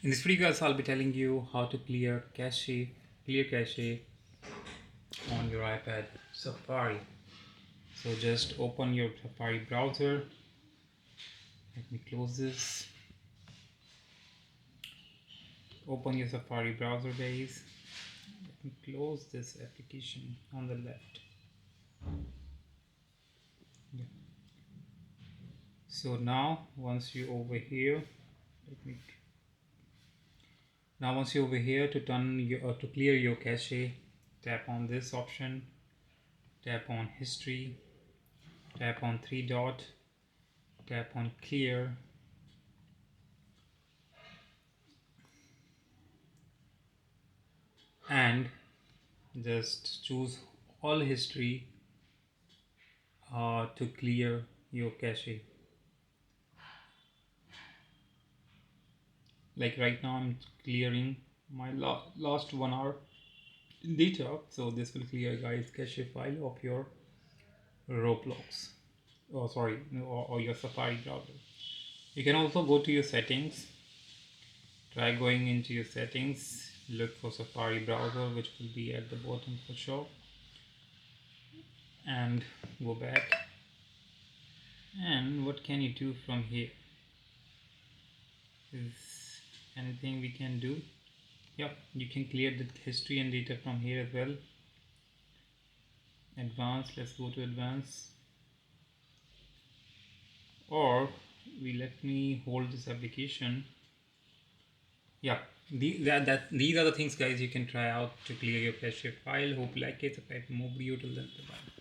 In this video guys, I'll be telling you how to clear cache on your iPad Safari. So just open your Safari browser. Let me close this. Open your Safari browser guys. Let me close this application on the left. Yeah. So now once you're over here, to clear your cache, tap on this option, tap on history, tap on three dot, tap on clear, and just choose all history to clear your cache. Like right now I'm clearing my last 1 hour data, so this will clear guys cache file of your Roblox, or your Safari browser. You can also go to your settings, try going into your settings, look for Safari browser, which will be at the bottom for sure, and go back. And what can you do from here? Is anything we can do? Yep, you can clear the history and data from here as well. Advanced, let's go to advanced, or let me hold this application. Yeah, these are the things guys you can try out to clear your cache file. Hope you like it. Subscribe for more video. Till then, bye.